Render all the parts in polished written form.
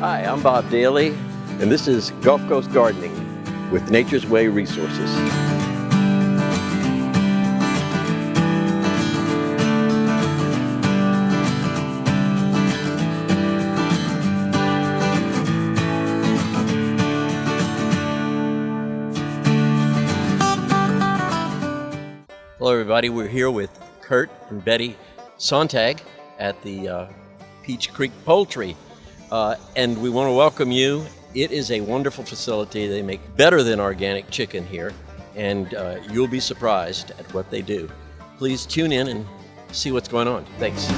Hi, I'm Bob Dailey, and this is Gulf Coast Gardening with Nature's Way Resources. Hello everybody, we're here with Curt and Betty Sontag at the Peach Creek Poultry. And we want to welcome you. It is a wonderful facility. They make better than organic chicken here, and you'll be surprised at what they do. Please tune in and see what's going on. Thanks.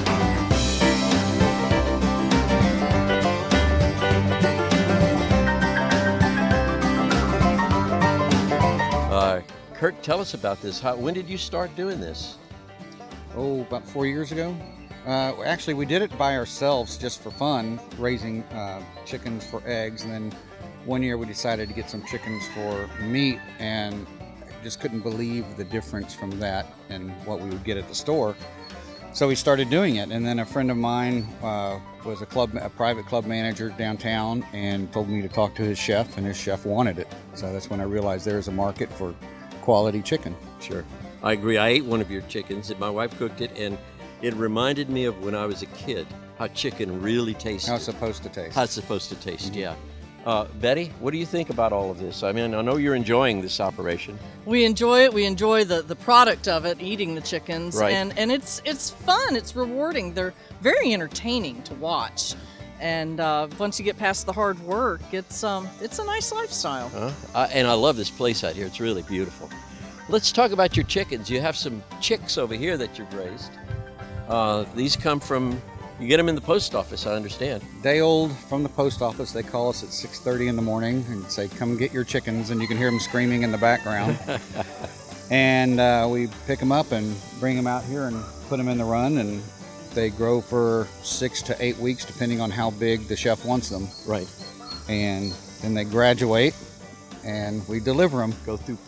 Curt, tell us about this. When did you start doing this? Oh, about 4 years ago. Actually, we did it by ourselves just for fun, raising chickens for eggs. And then one year we decided to get some chickens for meat, and just couldn't believe the difference from that and what we would get at the store. So we started doing it. And then a friend of mine was a private club manager downtown, and told me to talk to his chef, and his chef wanted it. So that's when I realized there's a market for quality chicken. Sure. I agree. I ate one of your chickens, and my wife cooked it, and it reminded me of when I was a kid, how chicken really tasted. How it's supposed to taste. How it's supposed to taste, yeah. Betty, what do you think about all of this? I mean, I know you're enjoying this operation. We enjoy it. We enjoy the product of it, eating the chickens. Right. And it's fun. It's rewarding. They're very entertaining to watch. And once you get past the hard work, it's a nice lifestyle. And I love this place out here. It's really beautiful. Let's talk about your chickens. You have some chicks over here that you've raised. These come from, you get them in the post office, I understand. Day old from the post office. They call us at 6:30 in the morning and say, come get your chickens, and you can hear them screaming in the background. And we pick them up and bring them out here and put them in the run, and they grow for 6 to 8 weeks, depending on how big the chef wants them. Right. And then they graduate, and we deliver them. Go through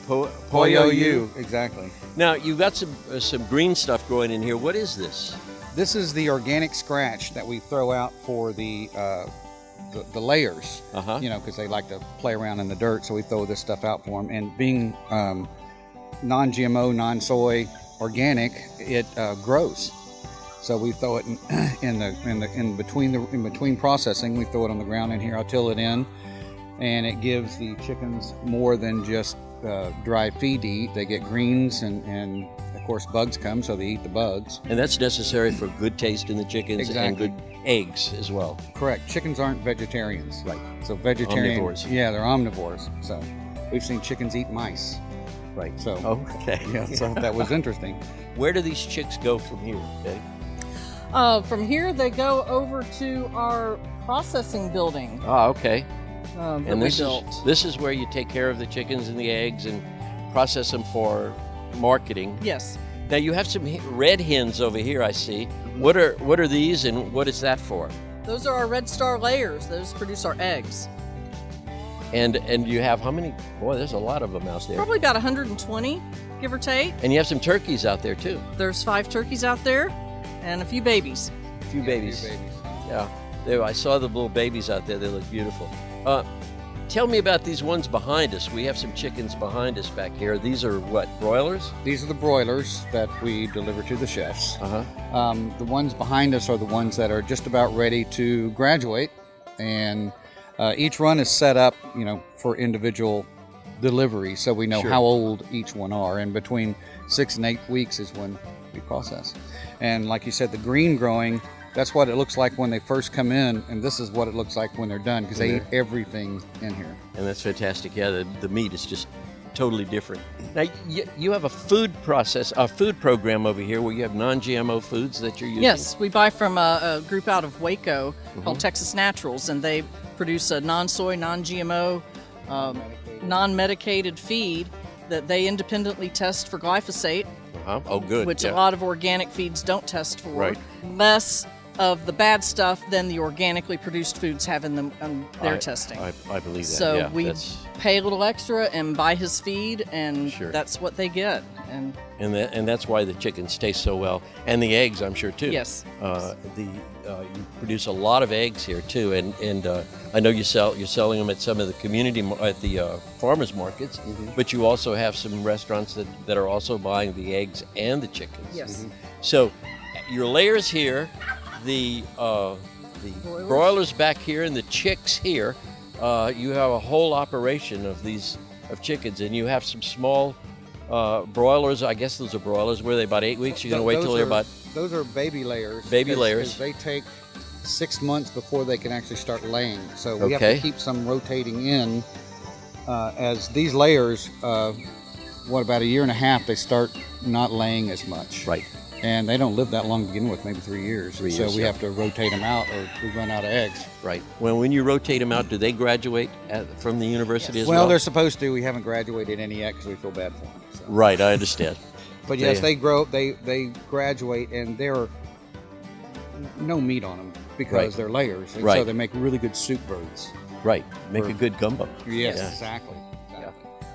Pollo U. Exactly. Now, you've got some green stuff growing in here. What is this? This is the organic scratch that we throw out for the layers. You know, because they like to play around in the dirt, so we throw this stuff out for them. And being non-GMO, non-soy, organic, it grows. So we throw it in between processing. We throw it on the ground in here. I'll till it in, and it gives the chickens more than just dry feed to eat. They get greens, and of course bugs come, so they eat the bugs. And that's necessary for good taste in the chickens. Exactly. And good eggs as well. Correct. Chickens aren't vegetarians. Right. So vegetarian. Omnivores. Yeah, they're omnivores. So we've seen chickens eat mice. Right. So. Okay. Yeah. So that was interesting. Where do these chicks go from here, Betty? From here, they go over to our processing building. Ah, okay. And this is where you take care of the chickens and the eggs and process them for marketing. Yes. Now you have some red hens over here, I see. What are these, and what is that for? Those are our Red Star layers. Those produce our eggs. And you have how many? Boy, there's a lot of them out there. Probably about 120, give or take. And you have some turkeys out there too. There's 5 turkeys out there, and a few babies. A few babies. Yeah. I saw the little babies out there. They look beautiful. Tell me about these ones behind us. We have some chickens behind us back here. These are what, broilers? These are the broilers that we deliver to the chefs. Uh-huh. The ones behind us are the ones that are just about ready to graduate, and each run is set up, you know, for individual delivery, so we know Sure. how old each one are. And between 6 and 8 weeks is when we process. And like you said, the green growing, that's what it looks like when they first come in, and this is what it looks like when they're done, because they eat everything in here. And that's fantastic. Yeah, the meat is just totally different. Now, you have a food program over here where you have non-GMO foods that you're using? Yes, we buy from a group out of Waco called Texas Naturals, and they produce a non-soy, non-GMO, non-medicated feed that they independently test for glyphosate. Oh, good. Which a lot of organic feeds don't test for. Right. Less of the bad stuff than the organically produced foods have in them on their testing. I believe that. So yeah, we pay a little extra and buy his feed, and that's what they get. And that's why the chickens taste so well, and the eggs, I'm sure too. Yes. You produce a lot of eggs here too, and I know you're selling them at some of the at the farmers markets, but you also have some restaurants that are also buying the eggs and the chickens. Yes. So your layers here, the broilers back here, and the chicks here. You have a whole operation of chickens, and you have some small broilers. I guess those are broilers. Were they about 8 weeks? You're going to wait till they're about... Those are baby layers. Baby layers. They take 6 months before they can actually start laying. So we have to keep some rotating in. As these layers, about a year and a half, they start not laying as much. Right. And they don't live that long to begin with, maybe 3 years. So we have to rotate them out, or we run out of eggs. Right. Well, when you rotate them out, do they graduate from the university as well? Well, they're supposed to. We haven't graduated any yet because we feel bad for them. So. Right, I understand. But yes, they grow. They graduate, and they're no meat on them because they're layers. And so they make really good soup birds. Right. Make a good gumbo. Yes, exactly. Yeah.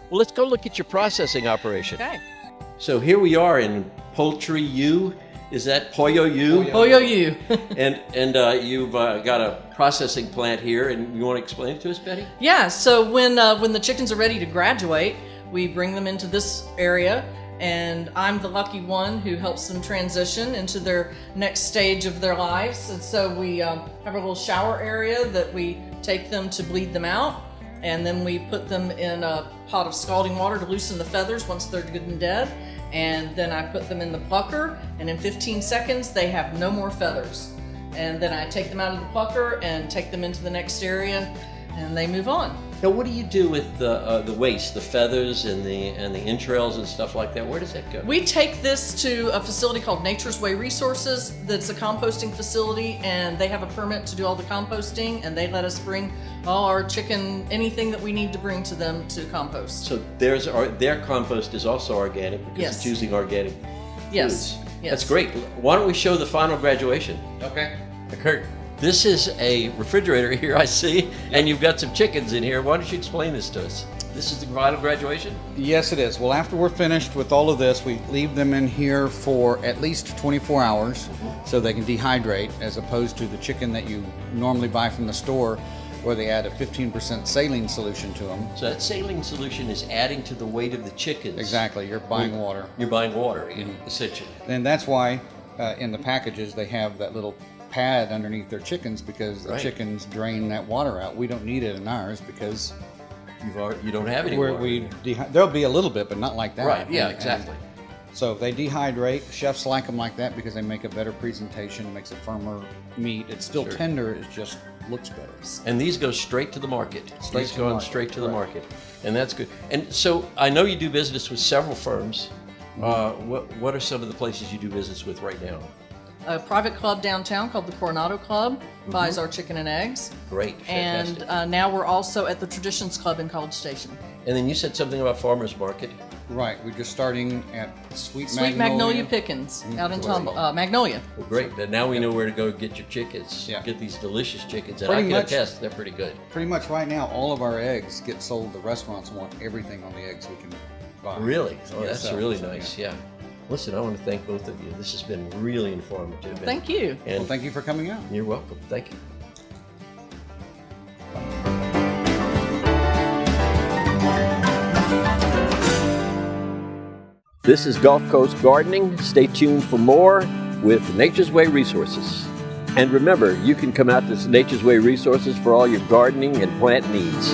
Well, let's go look at your processing operation. Okay. So here we are in Poultry U. Is that Pollo U? Pollo U. and you've got a processing plant here, and you want to explain it to us, Betty? Yeah. So when the chickens are ready to graduate, we bring them into this area, and I'm the lucky one who helps them transition into their next stage of their lives. And so we have a little shower area that we take them to bleed them out, and then we put them in a pot of scalding water to loosen the feathers once they're good and dead. And then I put them in the plucker, and in 15 seconds they have no more feathers. And then I take them out of the plucker and take them into the next area, and they move on. Now, what do you do with the waste, the feathers and the entrails and stuff like that? Where does that go? We take this to a facility called Nature's Way Resources. That's a composting facility, and they have a permit to do all the composting, and they let us bring all our chicken, anything that we need to bring to them to compost. So their compost is also organic because it's using organic Yes. foods. Yes. That's great. Why don't we show the final graduation? Okay. Curt, this is a refrigerator here, I see, and you've got some chickens in here. Why don't you explain this to us? This is the final graduation? Yes, it is. Well, after we're finished with all of this, we leave them in here for at least 24 hours so they can dehydrate, as opposed to the chicken that you normally buy from the store, where they add a 15% saline solution to them. So that saline solution is adding to the weight of the chickens. Exactly. You're buying water. You're buying water, essentially. And that's why in the packages they have that little pad underneath their chickens, because the chickens drain that water out. We don't need it in ours because you don't have any water. There'll be a little bit, but not like that. Right, yeah, exactly. So they dehydrate. Chefs like them like that because they make a better presentation. It makes a firmer meat. It's still tender. It just looks better. And these go straight to the market. Straight to the market. And that's good. And so I know you do business with several firms. What are some of the places you do business with right now? A private club downtown called the Coronado Club buys our chicken and eggs. Great, fantastic. And now we're also at the Traditions Club in College Station. And then you said something about Farmers Market. Right, we're just starting at Sweet Magnolia Pickens out in Magnolia. Well, great. But now we know where to go get your chickens. Yeah. Get these delicious chickens. And pretty I can attest, they're pretty good. Pretty much right now, all of our eggs get sold. The restaurants want everything on the eggs we can buy. Really? Oh, that's really nice, yeah. Listen, I want to thank both of you. This has been really informative. Thank you. And thank you for coming out. You're welcome. Thank you. This is Gulf Coast Gardening. Stay tuned for more with Nature's Way Resources. And remember, you can come out to Nature's Way Resources for all your gardening and plant needs.